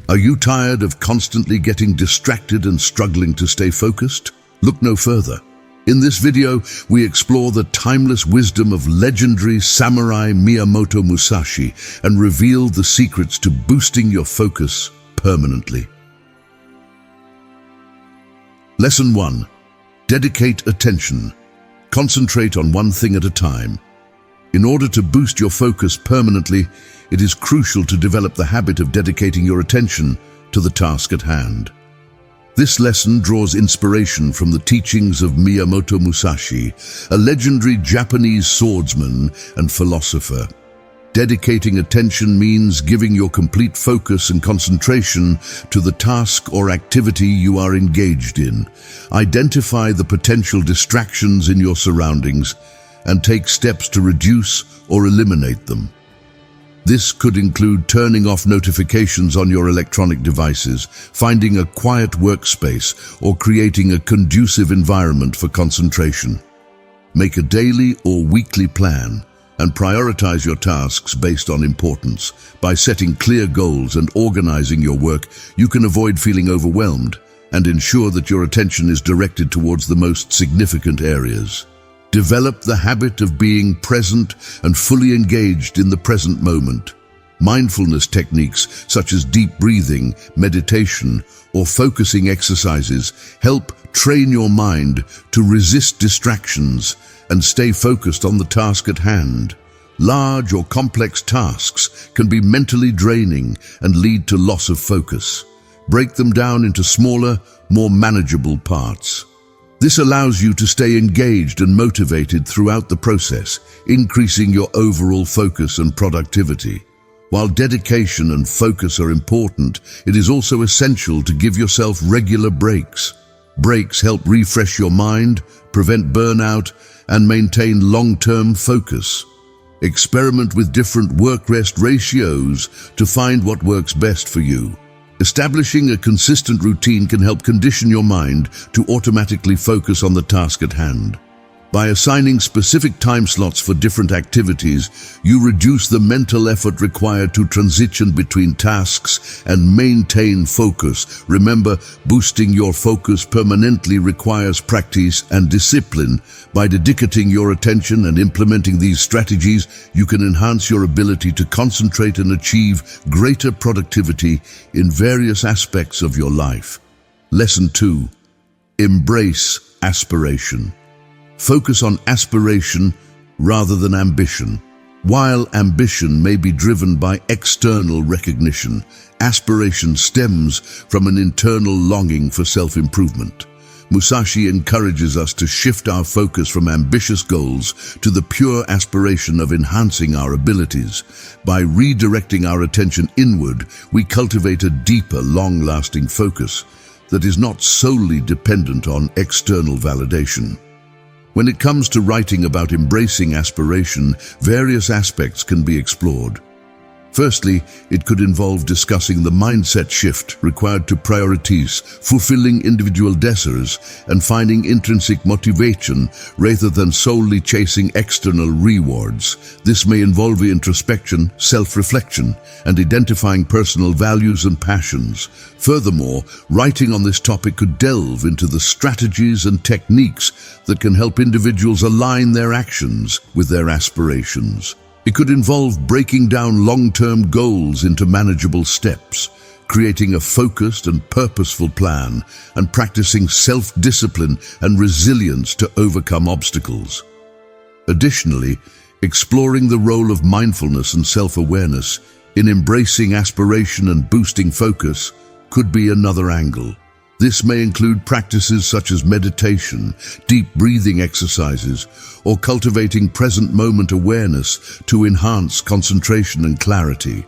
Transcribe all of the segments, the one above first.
Are you tired of constantly getting distracted and struggling to stay focused? Look no further. In this video, we explore the timeless wisdom of legendary samurai Miyamoto Musashi and reveal the secrets to boosting your focus permanently. Lesson 1. Dedicate attention. Concentrate on one thing at a time. In order to boost your focus permanently, it is crucial to develop the habit of dedicating your attention to the task at hand. This lesson draws inspiration from the teachings of Miyamoto Musashi, a legendary Japanese swordsman and philosopher. Dedicating attention means giving your complete focus and concentration to the task or activity you are engaged in. Identify the potential distractions in your surroundings and take steps to reduce or eliminate them. This could include turning off notifications on your electronic devices, finding a quiet workspace, or creating a conducive environment for concentration. Make a daily or weekly plan and prioritize your tasks based on importance. By setting clear goals and organizing your work, you can avoid feeling overwhelmed and ensure that your attention is directed towards the most significant areas. Develop the habit of being present and fully engaged in the present moment. Mindfulness techniques such as deep breathing, meditation, or focusing exercises help train your mind to resist distractions and stay focused on the task at hand. Large or complex tasks can be mentally draining and lead to loss of focus. Break them down into smaller, more manageable parts. This allows you to stay engaged and motivated throughout the process, increasing your overall focus and productivity. While dedication and focus are important, it is also essential to give yourself regular breaks. Breaks help refresh your mind, prevent burnout, and maintain long-term focus. Experiment with different work-rest ratios to find what works best for you. Establishing a consistent routine can help condition your mind to automatically focus on the task at hand. By assigning specific time slots for different activities, you reduce the mental effort required to transition between tasks and maintain focus. Remember, boosting your focus permanently requires practice and discipline. By dedicating your attention and implementing these strategies, you can enhance your ability to concentrate and achieve greater productivity in various aspects of your life. Lesson 2. Embrace aspiration. Focus on aspiration rather than ambition. While ambition may be driven by external recognition, aspiration stems from an internal longing for self-improvement. Musashi encourages us to shift our focus from ambitious goals to the pure aspiration of enhancing our abilities. By redirecting our attention inward, we cultivate a deeper, long-lasting focus that is not solely dependent on external validation. When it comes to writing about embracing aspiration, various aspects can be explored. Firstly, it could involve discussing the mindset shift required to prioritize fulfilling individual desires and finding intrinsic motivation rather than solely chasing external rewards. This may involve introspection, self-reflection, and identifying personal values and passions. Furthermore, writing on this topic could delve into the strategies and techniques that can help individuals align their actions with their aspirations. It could involve breaking down long-term goals into manageable steps, creating a focused and purposeful plan, and practicing self-discipline and resilience to overcome obstacles. Additionally, exploring the role of mindfulness and self-awareness in embracing aspiration and boosting focus could be another angle. This may include practices such as meditation, deep breathing exercises, or cultivating present moment awareness to enhance concentration and clarity.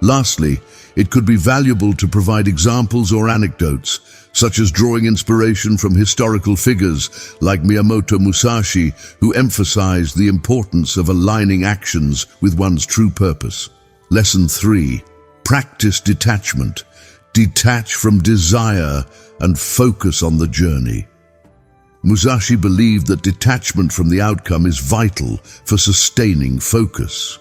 Lastly, it could be valuable to provide examples or anecdotes, such as drawing inspiration from historical figures like Miyamoto Musashi, who emphasized the importance of aligning actions with one's true purpose. Lesson 3. Practice detachment. Detach from desire and focus on the journey. Musashi believed that detachment from the outcome is vital for sustaining focus.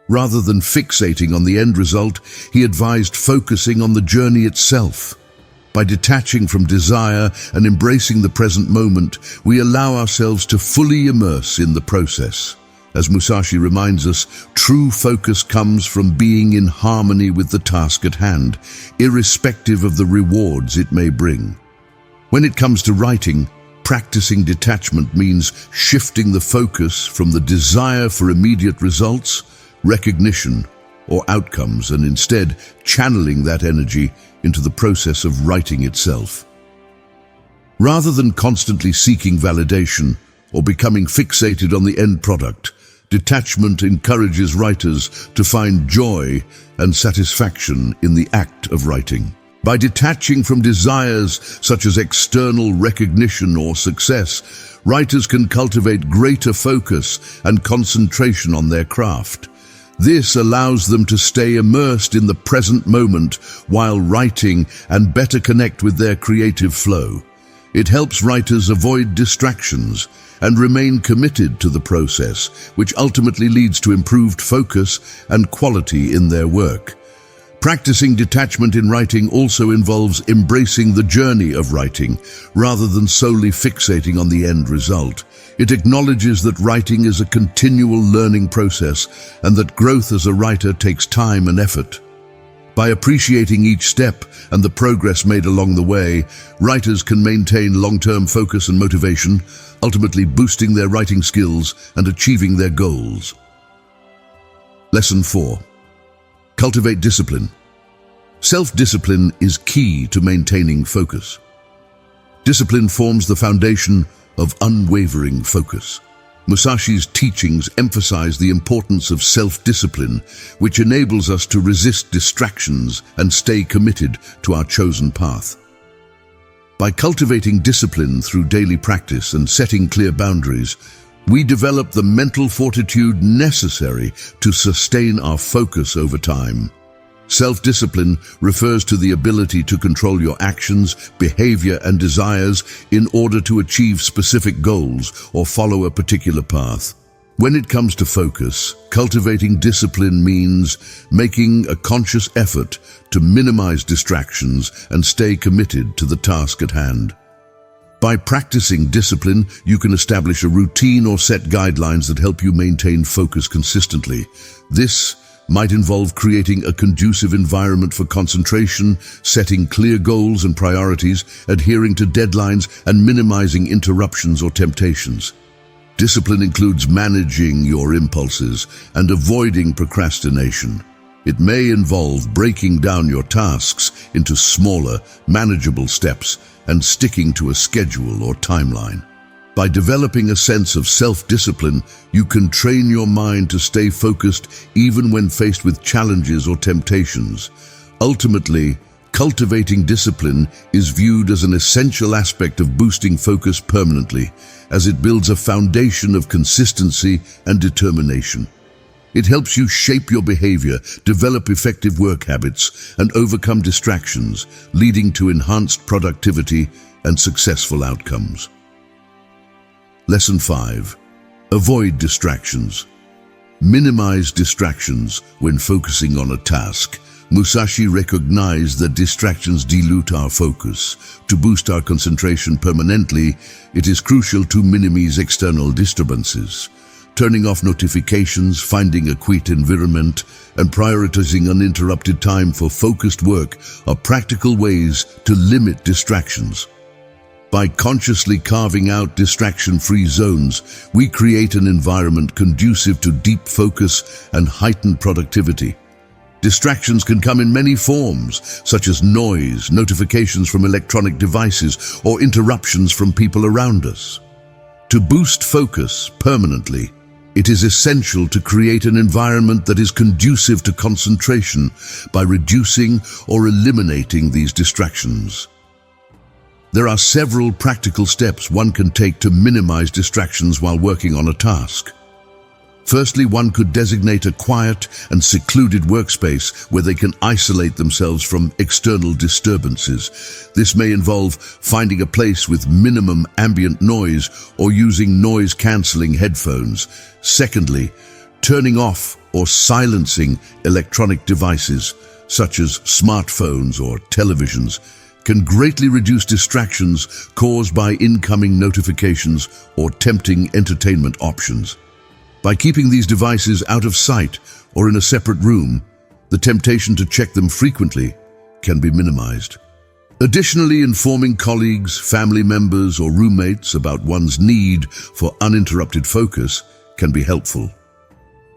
Rather than fixating on the end result, he advised focusing on the journey itself. By detaching from desire and embracing the present moment, we allow ourselves to fully immerse in the process. As Musashi reminds us, true focus comes from being in harmony with the task at hand, irrespective of the rewards it may bring. When it comes to writing, practicing detachment means shifting the focus from the desire for immediate results, recognition, or outcomes, and instead channeling that energy into the process of writing itself. Rather than constantly seeking validation or becoming fixated on the end product, detachment encourages writers to find joy and satisfaction in the act of writing. By detaching from desires such as external recognition or success, writers can cultivate greater focus and concentration on their craft. This allows them to stay immersed in the present moment while writing and better connect with their creative flow. It helps writers avoid distractions and remain committed to the process, which ultimately leads to improved focus and quality in their work. Practicing detachment in writing also involves embracing the journey of writing, rather than solely fixating on the end result. It acknowledges that writing is a continual learning process and that growth as a writer takes time and effort. By appreciating each step and the progress made along the way, writers can maintain long-term focus and motivation, ultimately boosting their writing skills and achieving their goals. Lesson 4. Cultivate discipline. Self-discipline is key to maintaining focus. Discipline forms the foundation of unwavering focus. Musashi's teachings emphasize the importance of self-discipline, which enables us to resist distractions and stay committed to our chosen path. By cultivating discipline through daily practice and setting clear boundaries, we develop the mental fortitude necessary to sustain our focus over time. Self-discipline refers to the ability to control your actions, behavior, and desires in order to achieve specific goals or follow a particular path. When it comes to focus, cultivating discipline means making a conscious effort to minimize distractions and stay committed to the task at hand. By practicing discipline, you can establish a routine or set guidelines that help you maintain focus consistently. This might involve creating a conducive environment for concentration, setting clear goals and priorities, adhering to deadlines, and minimizing interruptions or temptations. Discipline includes managing your impulses and avoiding procrastination. It may involve breaking down your tasks into smaller, manageable steps and sticking to a schedule or timeline. By developing a sense of self-discipline, you can train your mind to stay focused even when faced with challenges or temptations. Ultimately, cultivating discipline is viewed as an essential aspect of boosting focus permanently, as it builds a foundation of consistency and determination. It helps you shape your behavior, develop effective work habits, and overcome distractions, leading to enhanced productivity and successful outcomes. Lesson 5. Avoid distractions. Minimize distractions when focusing on a task. Musashi recognized that distractions dilute our focus. To boost our concentration permanently, it is crucial to minimize external disturbances. Turning off notifications, finding a quiet environment, and prioritizing uninterrupted time for focused work are practical ways to limit distractions. By consciously carving out distraction-free zones, we create an environment conducive to deep focus and heightened productivity. Distractions can come in many forms, such as noise, notifications from electronic devices, or interruptions from people around us. To boost focus permanently, it is essential to create an environment that is conducive to concentration by reducing or eliminating these distractions. There are several practical steps one can take to minimize distractions while working on a task. Firstly, one could designate a quiet and secluded workspace where they can isolate themselves from external disturbances. This may involve finding a place with minimum ambient noise or using noise-canceling headphones. Secondly, Turning off or silencing electronic devices, such as smartphones or televisions, can greatly reduce distractions caused by incoming notifications or tempting entertainment options. By keeping these devices out of sight or in a separate room, the temptation to check them frequently can be minimized. Additionally, informing colleagues, family members, or roommates about one's need for uninterrupted focus can be helpful.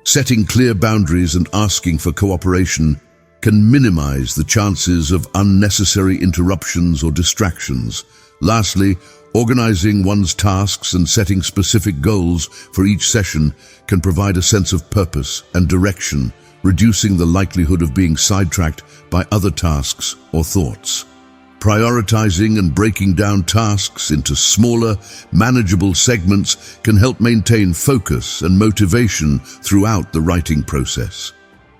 Setting clear boundaries and asking for cooperation can minimize the chances of unnecessary interruptions or distractions. Lastly, organizing one's tasks and setting specific goals for each session can provide a sense of purpose and direction, reducing the likelihood of being sidetracked by other tasks or thoughts. Prioritizing and breaking down tasks into smaller, manageable segments can help maintain focus and motivation throughout the writing process.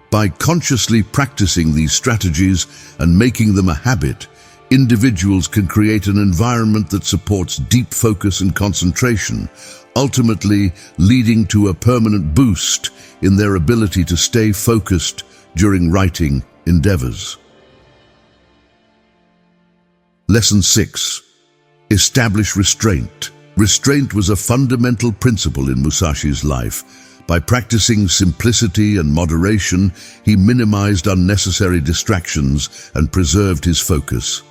By consciously practicing these strategies and making them a habit, individuals can create an environment that supports deep focus and concentration, ultimately leading to a permanent boost in their ability to stay focused during writing endeavors. Lesson 6. Establish restraint. Restraint was a fundamental principle in Musashi's life. By practicing simplicity and moderation, he minimized unnecessary distractions and preserved his focus.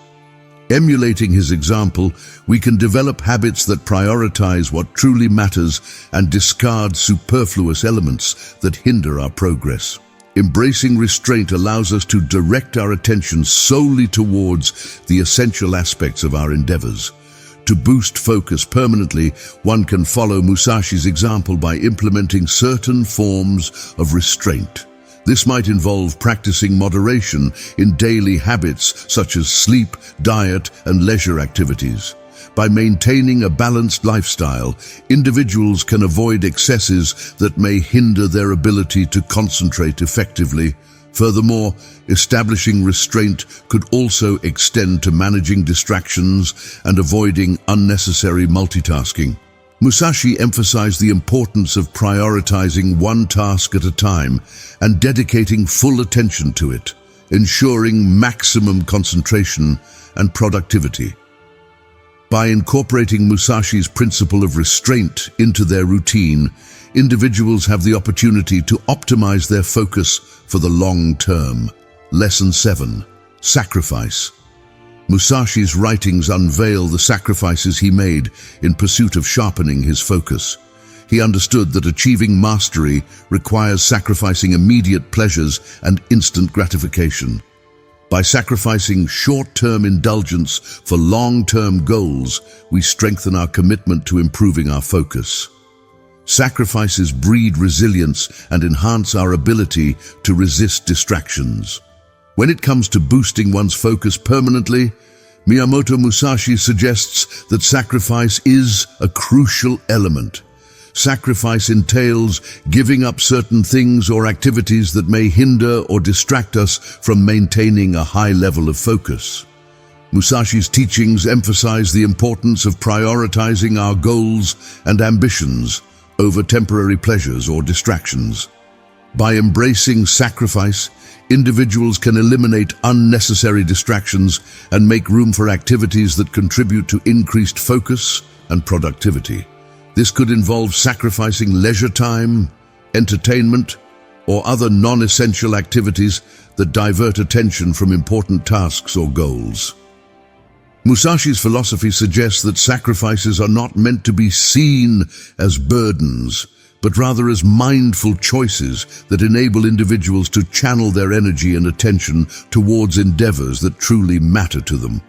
Emulating his example, we can develop habits that prioritize what truly matters and discard superfluous elements that hinder our progress. Embracing restraint allows us to direct our attention solely towards the essential aspects of our endeavors. To boost focus permanently, one can follow Musashi's example by implementing certain forms of restraint. This might involve practicing moderation in daily habits such as sleep, diet, and leisure activities. By maintaining a balanced lifestyle, individuals can avoid excesses that may hinder their ability to concentrate effectively. Furthermore, establishing restraint could also extend to managing distractions and avoiding unnecessary multitasking. Musashi emphasized the importance of prioritizing one task at a time and dedicating full attention to it, ensuring maximum concentration and productivity. By incorporating Musashi's principle of restraint into their routine, individuals have the opportunity to optimize their focus for the long term. Lesson 7. Sacrifice. Musashi's writings unveil the sacrifices he made in pursuit of sharpening his focus. He understood that achieving mastery requires sacrificing immediate pleasures and instant gratification. By sacrificing short-term indulgence for long-term goals, we strengthen our commitment to improving our focus. Sacrifices breed resilience and enhance our ability to resist distractions. When it comes to boosting one's focus permanently, Miyamoto Musashi suggests that sacrifice is a crucial element. Sacrifice entails giving up certain things or activities that may hinder or distract us from maintaining a high level of focus. Musashi's teachings emphasize the importance of prioritizing our goals and ambitions over temporary pleasures or distractions. By embracing sacrifice, individuals can eliminate unnecessary distractions and make room for activities that contribute to increased focus and productivity. This could involve sacrificing leisure time, entertainment, or other non-essential activities that divert attention from important tasks or goals. Musashi's philosophy suggests that sacrifices are not meant to be seen as burdens, but rather as mindful choices that enable individuals to channel their energy and attention towards endeavors that truly matter to them.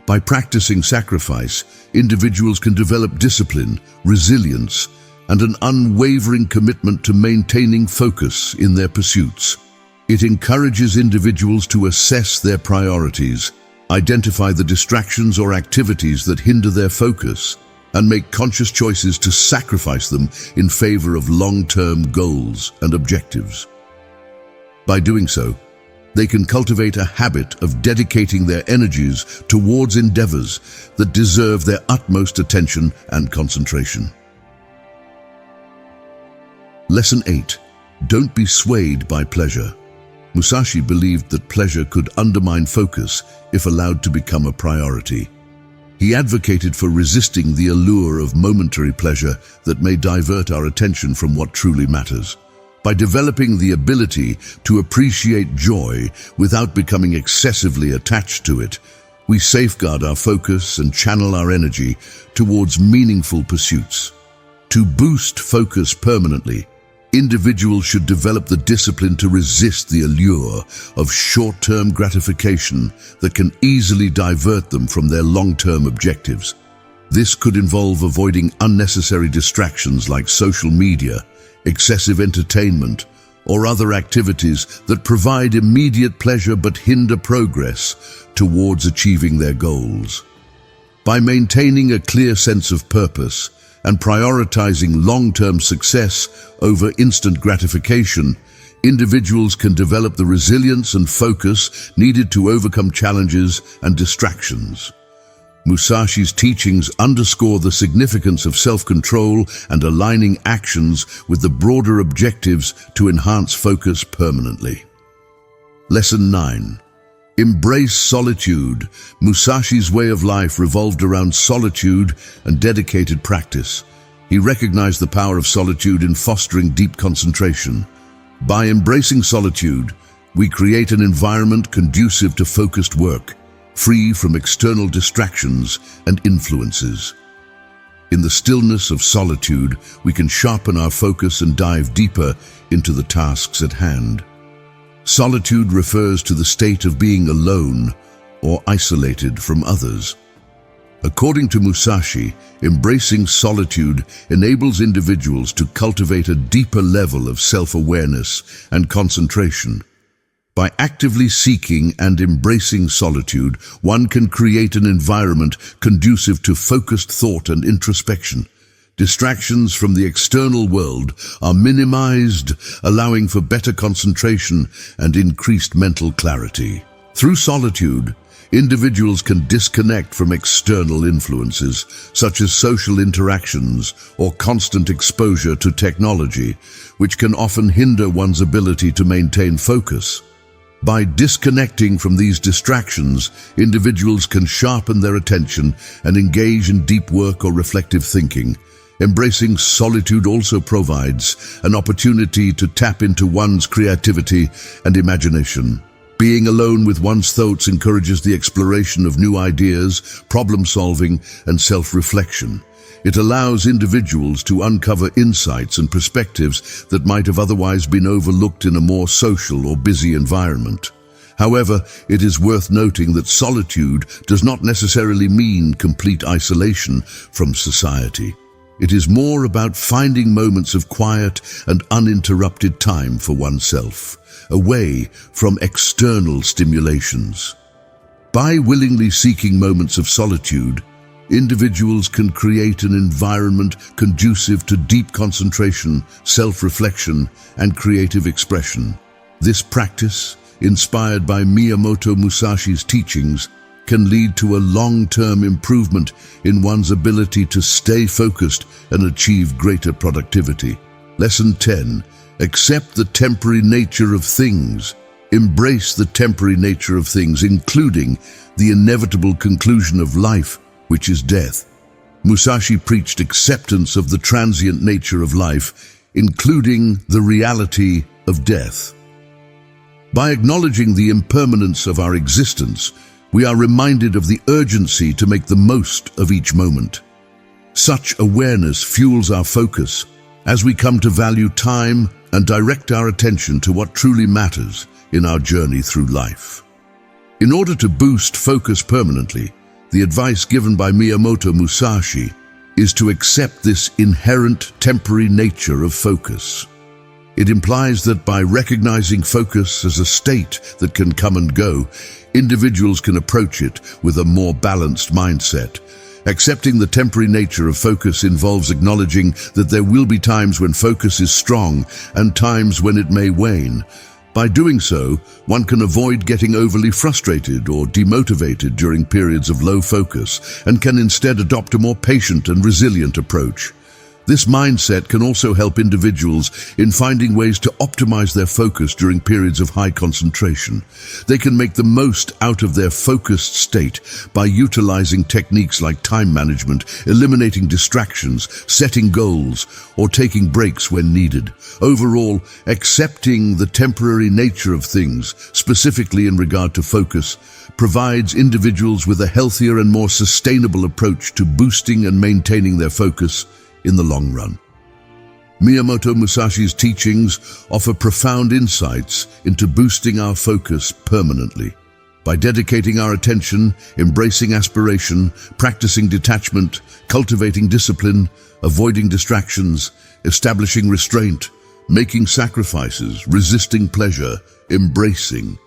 By practicing sacrifice, individuals can develop discipline, resilience, and an unwavering commitment to maintaining focus in their pursuits. It encourages individuals to assess their priorities, identify the distractions or activities that hinder their focus, and make conscious choices to sacrifice them in favor of long-term goals and objectives. By doing so, they can cultivate a habit of dedicating their energies towards endeavors that deserve their utmost attention and concentration. Lesson 8. Don't be swayed by pleasure. Musashi believed that pleasure could undermine focus if allowed to become a priority. He advocated for resisting the allure of momentary pleasure that may divert our attention from what truly matters. By developing the ability to appreciate joy without becoming excessively attached to it, we safeguard our focus and channel our energy towards meaningful pursuits. To boost focus permanently, individuals should develop the discipline to resist the allure of short-term gratification that can easily divert them from their long-term objectives. This could involve avoiding unnecessary distractions like social media, excessive entertainment, or other activities that provide immediate pleasure but hinder progress towards achieving their goals. By maintaining a clear sense of purpose and prioritizing long-term success over instant gratification, individuals can develop the resilience and focus needed to overcome challenges and distractions. Musashi's teachings underscore the significance of self-control and aligning actions with the broader objectives to enhance focus permanently. Lesson 9. Embrace solitude. Musashi's way of life revolved around solitude and dedicated practice. He recognized the power of solitude in fostering deep concentration. By embracing solitude, we create an environment conducive to focused work, free from external distractions and influences. In the stillness of solitude, we can sharpen our focus and dive deeper into the tasks at hand. Solitude refers to the state of being alone or isolated from others. According to Musashi, embracing solitude enables individuals to cultivate a deeper level of self-awareness and concentration. By actively seeking and embracing solitude, one can create an environment conducive to focused thought and introspection. Distractions from the external world are minimized, allowing for better concentration and increased mental clarity. Through solitude, individuals can disconnect from external influences, such as social interactions or constant exposure to technology, which can often hinder one's ability to maintain focus. By disconnecting from these distractions, individuals can sharpen their attention and engage in deep work or reflective thinking. Embracing solitude also provides an opportunity to tap into one's creativity and imagination. Being alone with one's thoughts encourages the exploration of new ideas, problem-solving, and self-reflection. It allows individuals to uncover insights and perspectives that might have otherwise been overlooked in a more social or busy environment. However, it is worth noting that solitude does not necessarily mean complete isolation from society. It is more about finding moments of quiet and uninterrupted time for oneself, away from external stimulations. By willingly seeking moments of solitude, individuals can create an environment conducive to deep concentration, self-reflection, and creative expression. This practice, inspired by Miyamoto Musashi's teachings, can lead to a long-term improvement in one's ability to stay focused and achieve greater productivity. Lesson 10. Accept the temporary nature of things. Embrace the temporary nature of things, including the inevitable conclusion of life, which is death. Musashi preached acceptance of the transient nature of life, including the reality of death. By acknowledging the impermanence of our existence, we are reminded of the urgency to make the most of each moment. Such awareness fuels our focus as we come to value time and direct our attention to what truly matters in our journey through life. In order to boost focus permanently, the advice given by Miyamoto Musashi is to accept this inherent temporary nature of focus. It implies that by recognizing focus as a state that can come and go, individuals can approach it with a more balanced mindset. Accepting the temporary nature of focus involves acknowledging that there will be times when focus is strong and times when it may wane. By doing so, one can avoid getting overly frustrated or demotivated during periods of low focus and can instead adopt a more patient and resilient approach. This mindset can also help individuals in finding ways to optimize their focus during periods of high concentration. They can make the most out of their focused state by utilizing techniques like time management, eliminating distractions, setting goals, or taking breaks when needed. Overall, accepting the temporary nature of things, specifically in regard to focus, provides individuals with a healthier and more sustainable approach to boosting and maintaining their focus in the long run. Miyamoto Musashi's teachings offer profound insights into boosting our focus permanently. By dedicating our attention, embracing aspiration, practicing detachment, cultivating discipline, avoiding distractions, establishing restraint, making sacrifices, resisting pleasure, embracing